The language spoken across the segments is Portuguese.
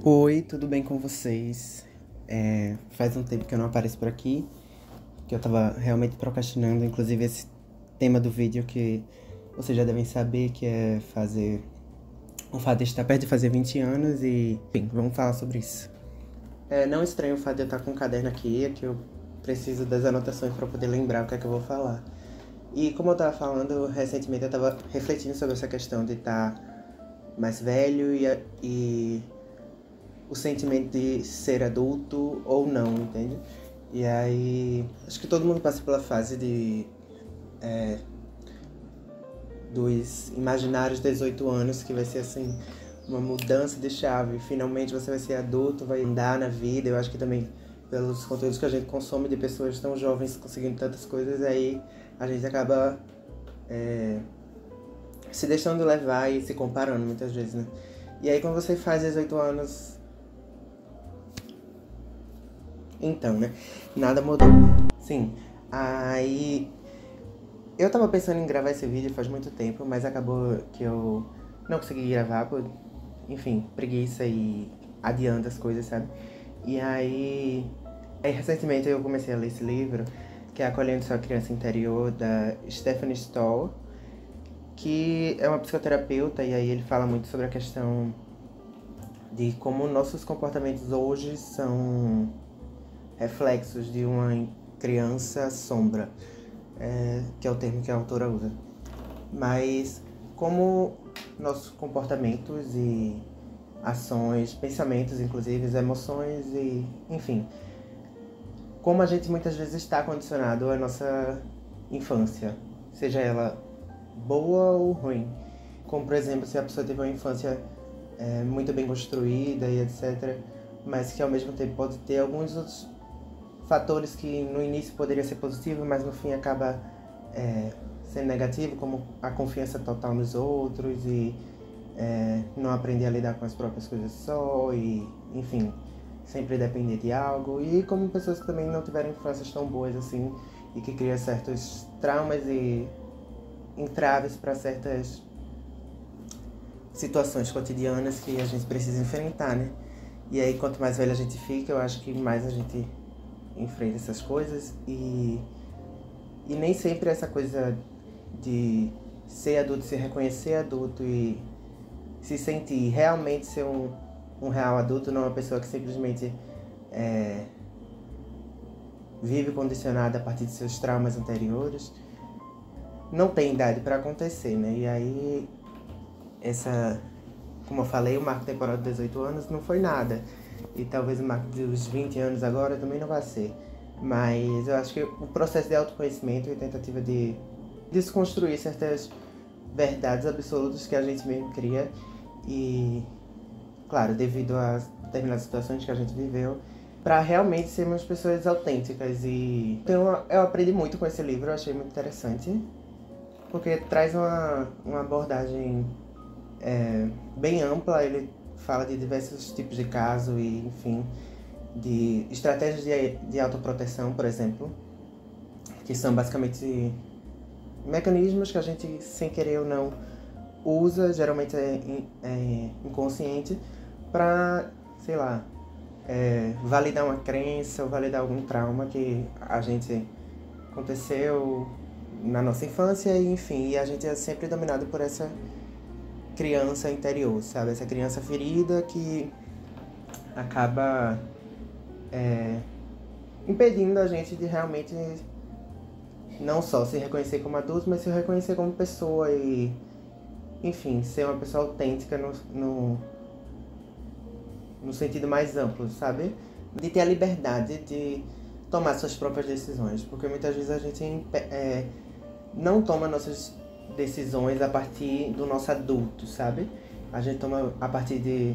Oi, tudo bem com vocês? Faz um tempo que eu não apareço por aqui, que eu tava realmente procrastinando, inclusive esse tema do vídeo que vocês já devem saber, que é fazer o fato de estar perto de fazer 20 anos e, enfim, vamos falar sobre isso. Não estranho o fato de eu estar com um caderno aqui, é que eu preciso das anotações para poder lembrar o que é que eu vou falar. E como eu tava falando, recentemente eu tava refletindo sobre essa questão de estar mais velho e o sentimento de ser adulto ou não, entende? E aí, acho que todo mundo passa pela fase dos imaginários 18 anos, que vai ser assim, uma mudança de chave. Finalmente você vai ser adulto, vai andar na vida. Eu acho que também pelos conteúdos que a gente consome de pessoas tão jovens conseguindo tantas coisas, aí a gente acaba se deixando levar e se comparando muitas vezes, né? E aí quando você faz 18 anos, então, né? Nada mudou. Sim, aí eu tava pensando em gravar esse vídeo faz muito tempo, mas acabou que eu não consegui gravar por, enfim, preguiça e adiando as coisas, sabe? E aí recentemente eu comecei a ler esse livro, que é Acolhendo Sua Criança Interior, da Stephanie Stoll, que é uma psicoterapeuta, e aí ele fala muito sobre a questão de como nossos comportamentos hoje são reflexos de uma criança sombra, que é o termo que a autora usa. Mas como nossos comportamentos e ações, pensamentos, inclusive, emoções e, enfim, como a gente muitas vezes está condicionado à nossa infância, seja ela boa ou ruim. Como, por exemplo, se a pessoa teve uma infância muito bem construída e etc., mas que ao mesmo tempo pode ter alguns outros fatores que no início poderia ser positivo, mas no fim acaba sendo negativo, como a confiança total nos outros e não aprender a lidar com as próprias coisas só e, enfim, sempre depender de algo. E como pessoas que também não tiveram infâncias tão boas assim e que criam certos traumas e entraves para certas situações cotidianas que a gente precisa enfrentar, né? E aí quanto mais velho a gente fica, eu acho que mais a gente enfrenta essas coisas e nem sempre essa coisa de ser adulto, se reconhecer adulto e se sentir realmente ser um real adulto, não uma pessoa que simplesmente vive condicionada a partir de seus traumas anteriores, não tem idade para acontecer, né? E aí, como eu falei, o marco temporal de 18 anos não foi nada. E talvez o marco dos 20 anos agora também não vai ser. Mas eu acho que o processo de autoconhecimento e tentativa de desconstruir certas verdades absolutas que a gente mesmo cria e, claro, devido a determinadas situações que a gente viveu, para realmente sermos pessoas autênticas. E então, eu aprendi muito com esse livro, eu achei muito interessante, porque traz uma abordagem bem ampla. Ele fala de diversos tipos de caso e, enfim, de estratégias de autoproteção, por exemplo, que são basicamente mecanismos que a gente, sem querer ou não, usa, geralmente é inconsciente, para, sei lá, validar uma crença ou validar algum trauma que a gente aconteceu na nossa infância, e, enfim, e a gente é sempre dominado por essa criança interior, sabe? Essa criança ferida que acaba impedindo a gente de realmente não só se reconhecer como adulto, mas se reconhecer como pessoa e, enfim, ser uma pessoa autêntica no sentido mais amplo, sabe? De ter a liberdade de tomar suas próprias decisões, porque muitas vezes a gente não toma nossas decisões a partir do nosso adulto, sabe? A gente toma a partir de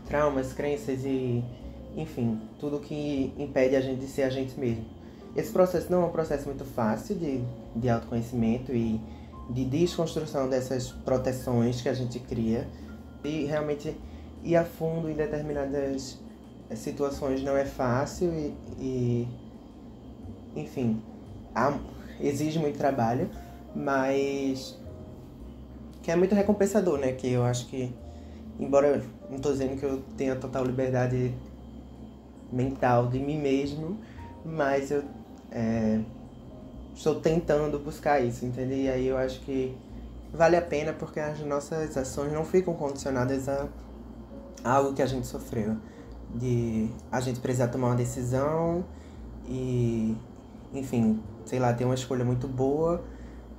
traumas, crenças e, enfim, tudo que impede a gente de ser a gente mesmo. Esse processo não é um processo muito fácil de autoconhecimento e de desconstrução dessas proteções que a gente cria e realmente ir a fundo em determinadas situações não é fácil enfim, exige muito trabalho, mas que é muito recompensador, né? Que eu acho que, embora eu não tô dizendo que eu tenha total liberdade mental de mim mesmo, mas eu estou tentando buscar isso, entendeu? E aí eu acho que vale a pena porque as nossas ações não ficam condicionadas a algo que a gente sofreu. De a gente precisar tomar uma decisão e, enfim, sei lá, ter uma escolha muito boa,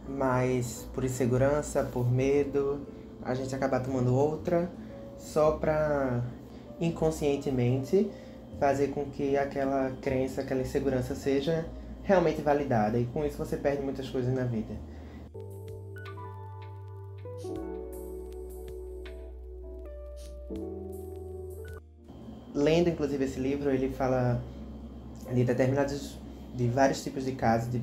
mas por insegurança, por medo, a gente acabar tomando outra só pra inconscientemente fazer com que aquela crença, aquela insegurança seja realmente validada. E com isso você perde muitas coisas na vida. Lendo, inclusive, esse livro, ele fala de vários tipos de casos, de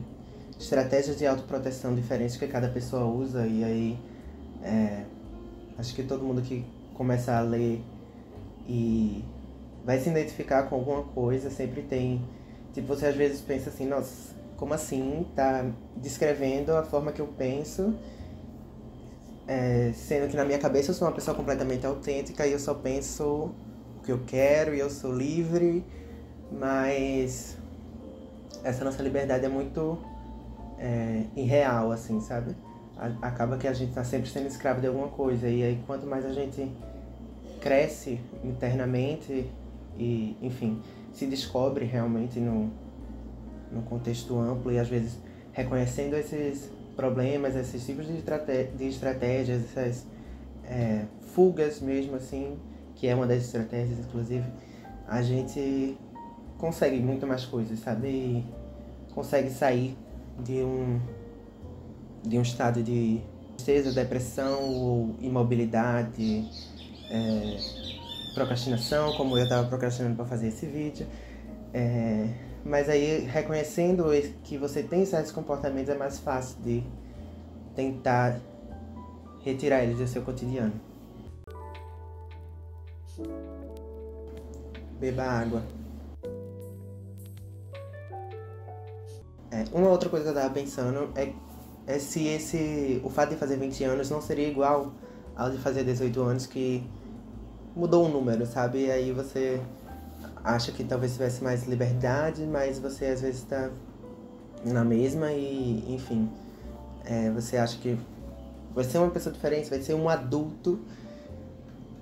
estratégias de autoproteção diferentes que cada pessoa usa. E aí, acho que todo mundo que começa a ler e vai se identificar com alguma coisa, sempre tem... Tipo, você às vezes pensa assim, nossa, como assim? Tá descrevendo a forma que eu penso, sendo que na minha cabeça eu sou uma pessoa completamente autêntica e eu só penso o que eu quero e eu sou livre, mas essa nossa liberdade é muito irreal, assim, sabe? Acaba que a gente tá sempre sendo escravo de alguma coisa, e aí quanto mais a gente cresce internamente e, enfim, se descobre realmente no contexto amplo e às vezes reconhecendo esses problemas, esses tipos de estratégias, essas fugas mesmo, assim, que é uma das estratégias, inclusive, a gente consegue muito mais coisas, sabe? E consegue sair de um estado de tristeza, depressão ou imobilidade, procrastinação, como eu estava procrastinando para fazer esse vídeo. Mas aí, reconhecendo que você tem certos comportamentos, é mais fácil de tentar retirar eles do seu cotidiano. Beba água. Uma outra coisa que eu tava pensando é se o fato de fazer 20 anos não seria igual ao de fazer 18 anos, que mudou um número, sabe? E aí você acha que talvez tivesse mais liberdade, mas você às vezes tá na mesma e, enfim, você acha que vai ser uma pessoa diferente, vai ser um adulto,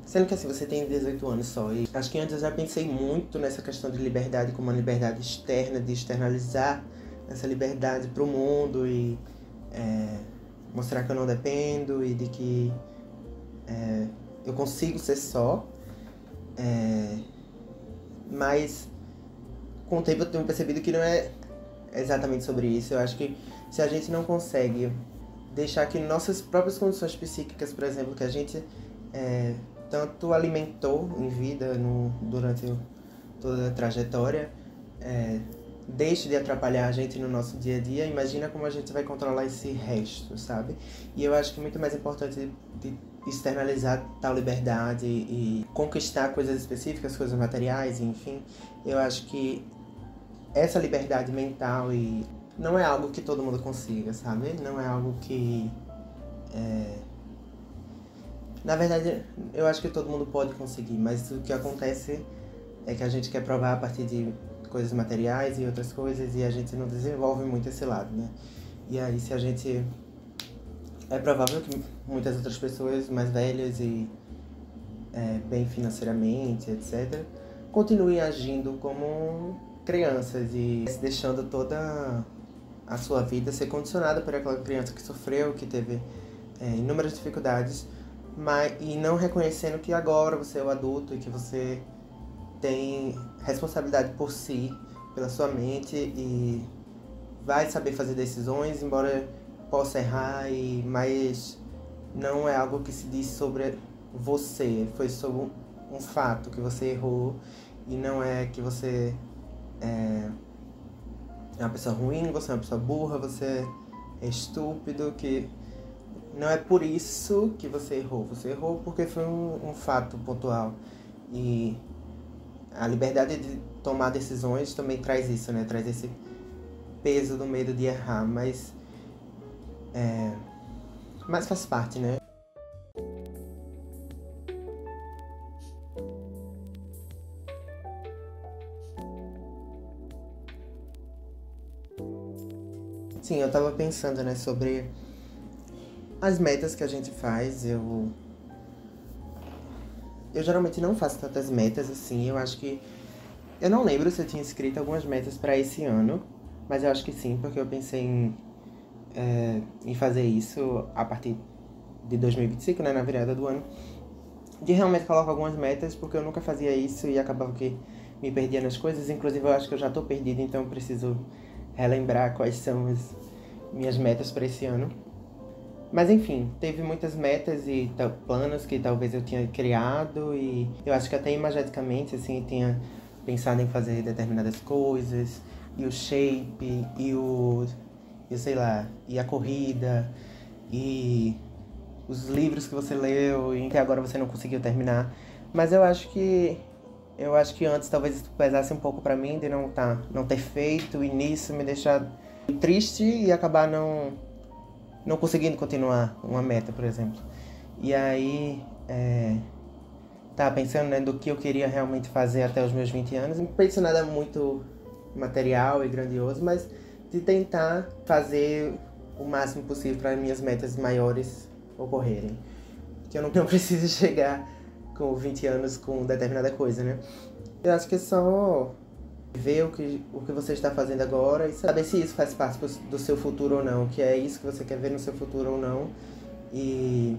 sendo que assim, você tem 18 anos só. E acho que antes eu já pensei muito nessa questão de liberdade como uma liberdade externa, de externalizar essa liberdade pro mundo e mostrar que eu não dependo e de que eu consigo ser só. Mas com o tempo eu tenho percebido que não é exatamente sobre isso. Eu acho que se a gente não consegue deixar que nossas próprias condições psíquicas, por exemplo, que a gente tanto alimentou em vida durante toda a trajetória, deixe de atrapalhar a gente no nosso dia a dia, imagina como a gente vai controlar esse resto, sabe? E eu acho que é muito mais importante de externalizar tal liberdade e conquistar coisas específicas, coisas materiais, enfim. Eu acho que essa liberdade mental não é algo que todo mundo consiga, sabe? Não é algo que... Na verdade, eu acho que todo mundo pode conseguir, mas o que acontece é que a gente quer provar a partir de coisas materiais e outras coisas e a gente não desenvolve muito esse lado, né? E aí, se a gente... É provável que muitas outras pessoas mais velhas e bem financeiramente, etc., continuem agindo como crianças e deixando toda a sua vida ser condicionada por aquela criança que sofreu, que teve inúmeras dificuldades, e não reconhecendo que agora você é o adulto e que você tem responsabilidade por si, pela sua mente e vai saber fazer decisões, embora possa errar, mas não é algo que se diz sobre você, foi sobre um fato que você errou e não é que você é uma pessoa ruim, você é uma pessoa burra, você é estúpido, que não é por isso que você errou porque foi um fato pontual. E a liberdade de tomar decisões também traz isso, né? Traz esse peso do medo de errar, mas faz parte, né? Sim, eu tava pensando, né, sobre as metas que a gente faz. Eu geralmente não faço tantas metas assim. Eu acho que eu não lembro se eu tinha escrito algumas metas para esse ano, mas eu acho que sim, porque eu pensei em fazer isso a partir de 2025, né, na virada do ano, de realmente colocar algumas metas, porque eu nunca fazia isso e acabava que me perdia nas coisas. Inclusive, eu acho que eu já tô perdido, então eu preciso relembrar quais são as minhas metas para esse ano. Mas enfim, teve muitas metas e planos que talvez eu tinha criado, e eu acho que até imageticamente, assim, eu tinha pensado em fazer determinadas coisas, e o shape, e sei lá, e a corrida, e os livros que você leu e que agora você não conseguiu terminar. Mas eu acho que antes talvez isso pesasse um pouco pra mim de não ter feito, e nisso me deixar triste e acabar não conseguindo continuar uma meta, por exemplo. E aí, tava pensando, né, do que eu queria realmente fazer até os meus 20 anos. Não penso nada muito material e grandioso, mas de tentar fazer o máximo possível para minhas metas maiores ocorrerem. Que eu não preciso chegar com 20 anos com determinada coisa, né? Eu acho que é só ver o que você está fazendo agora e saber se isso faz parte do seu futuro ou não, que é isso que você quer ver no seu futuro ou não, e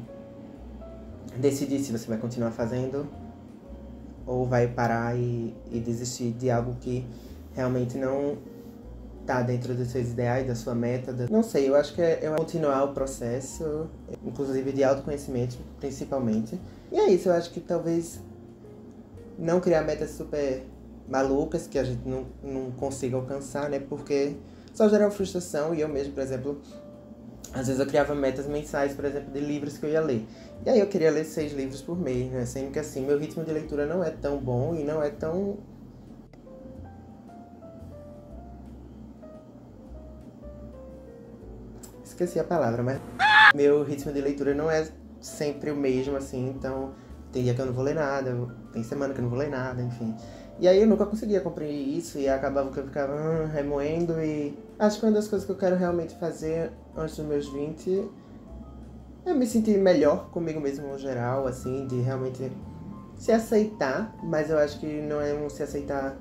decidir se você vai continuar fazendo ou vai parar e desistir de algo que realmente não tá dentro dos seus ideais, da sua meta. Não sei, eu acho que é continuar o processo, inclusive de autoconhecimento, principalmente. E é isso, eu acho que talvez não criar metas super malucas que a gente não consiga alcançar, né? Porque só gera frustração. E eu mesmo, por exemplo, às vezes eu criava metas mensais, por exemplo, de livros que eu ia ler. E aí eu queria ler 6 livros por mês, né? Sendo que assim, meu ritmo de leitura não é tão bom e não é tão... Esqueci a palavra, mas... Meu ritmo de leitura não é sempre o mesmo, assim, então... Tem dia que eu não vou ler nada, tem semana que eu não vou ler nada, enfim. E aí eu nunca conseguia compreender isso e acabava que eu ficava remoendo, e acho que uma das coisas que eu quero realmente fazer antes dos meus 20 é me sentir melhor comigo mesmo no geral, assim, de realmente se aceitar, mas eu acho que não é um se aceitar,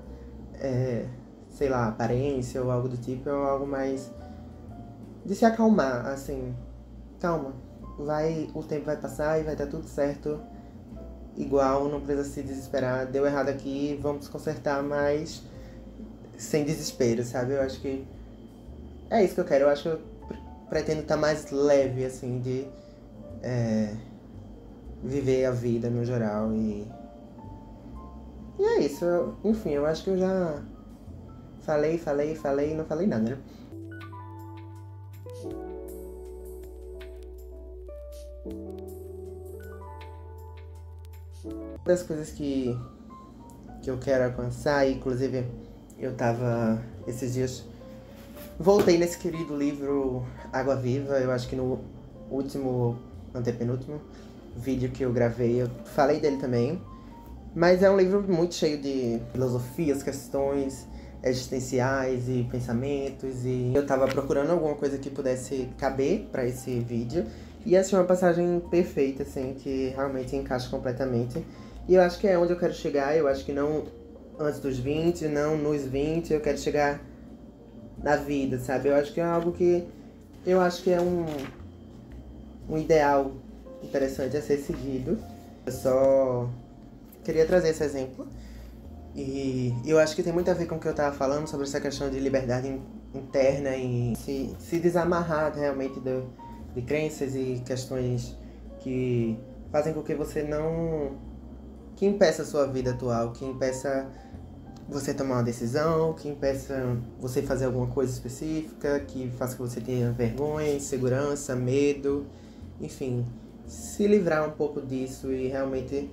sei lá, aparência ou algo do tipo, é algo mais de se acalmar, assim, calma, o tempo vai passar e vai dar tudo certo. Igual, não precisa se desesperar, deu errado aqui, vamos consertar, mas sem desespero, sabe? Eu acho que é isso que eu quero. Eu acho que eu pretendo estar mais leve, assim, de viver a vida no geral. E é isso. Enfim, eu acho que eu já falei e não falei nada, né? Uma das coisas que eu quero alcançar, inclusive eu tava esses dias... Voltei nesse querido livro Água Viva, eu acho que no último, antepenúltimo vídeo que eu gravei, eu falei dele também. Mas é um livro muito cheio de filosofias, questões existenciais e pensamentos, e eu tava procurando alguma coisa que pudesse caber pra esse vídeo. E achei uma passagem perfeita, assim, que realmente encaixa completamente. E eu acho que é onde eu quero chegar, eu acho que não antes dos 20, não nos 20, eu quero chegar na vida, sabe? Eu acho que é algo que... Eu acho que é um ideal interessante a ser seguido. Eu só queria trazer esse exemplo. E eu acho que tem muito a ver com o que eu tava falando sobre essa questão de liberdade interna e se desamarrar realmente de crenças e questões que fazem com que você não... que impeça a sua vida atual, que impeça você tomar uma decisão, que impeça você fazer alguma coisa específica, que faça que você tenha vergonha, insegurança, medo, enfim, se livrar um pouco disso e realmente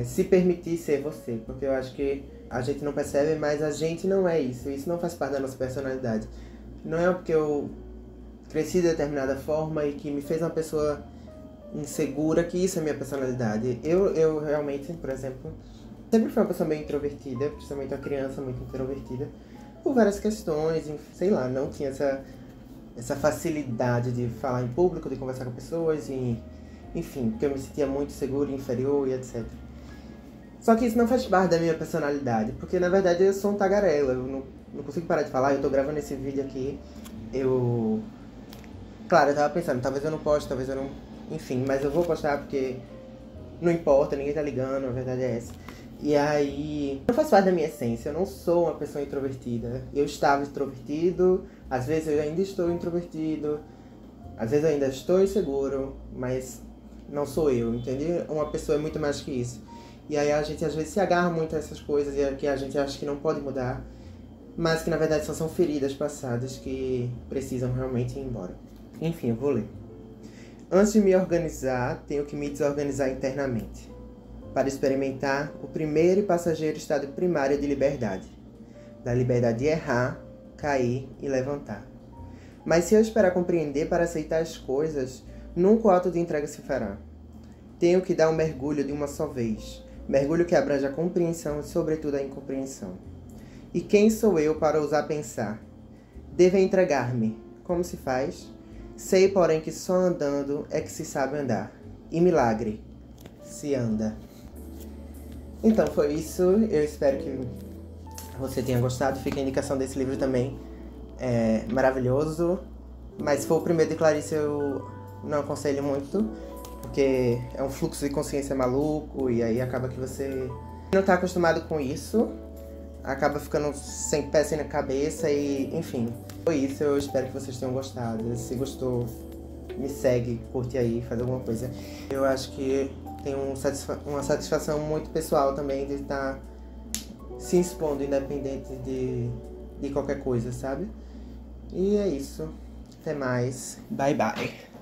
se permitir ser você, porque eu acho que a gente não percebe, mas a gente não é isso. Isso não faz parte da nossa personalidade. Não é porque eu cresci de determinada forma e que me fez uma pessoa insegura que isso é minha personalidade. Eu realmente, por exemplo, sempre fui uma pessoa meio introvertida, principalmente uma criança muito introvertida, por várias questões, sei lá, não tinha essa facilidade de falar em público, de conversar com pessoas, e, enfim, porque eu me sentia muito seguro, inferior e etc. Só que isso não faz parte da minha personalidade, porque na verdade eu sou um tagarela, eu não consigo parar de falar, eu tô gravando esse vídeo aqui, eu... Claro, eu tava pensando, talvez eu não poste, talvez eu não... Enfim, mas eu vou postar porque não importa, ninguém tá ligando, a verdade é essa. E aí, não faz parte da minha essência, eu não sou uma pessoa introvertida. Eu estava introvertido, às vezes eu ainda estou introvertido, às vezes eu ainda estou inseguro, mas não sou eu, entende? Uma pessoa é muito mais que isso. E aí a gente às vezes se agarra muito a essas coisas e que a gente acha que não pode mudar, mas que na verdade só são feridas passadas que precisam realmente ir embora. Enfim, eu vou ler. Antes de me organizar, tenho que me desorganizar internamente, para experimentar o primeiro e passageiro estado primário de liberdade, da liberdade de errar, cair e levantar. Mas se eu esperar compreender para aceitar as coisas, nunca o ato de entrega se fará. Tenho que dar um mergulho de uma só vez, mergulho que abrange a compreensão e sobretudo a incompreensão. E quem sou eu para ousar pensar? Devo entregar-me. Como se faz? Sei, porém, que só andando é que se sabe andar. E milagre, se anda. Então foi isso, eu espero que você tenha gostado. Fica a indicação desse livro também, é maravilhoso. Mas se for o primeiro de Clarice eu não aconselho muito, porque é um fluxo de consciência maluco e aí acaba que você não tá acostumado com isso, acaba ficando sem pé, sem na cabeça e enfim. Foi isso, eu espero que vocês tenham gostado. Se gostou, me segue, curte aí, faz alguma coisa. Eu acho que tem uma satisfação muito pessoal também de estar se expondo independente de qualquer coisa, sabe? E é isso. Até mais. Bye, bye.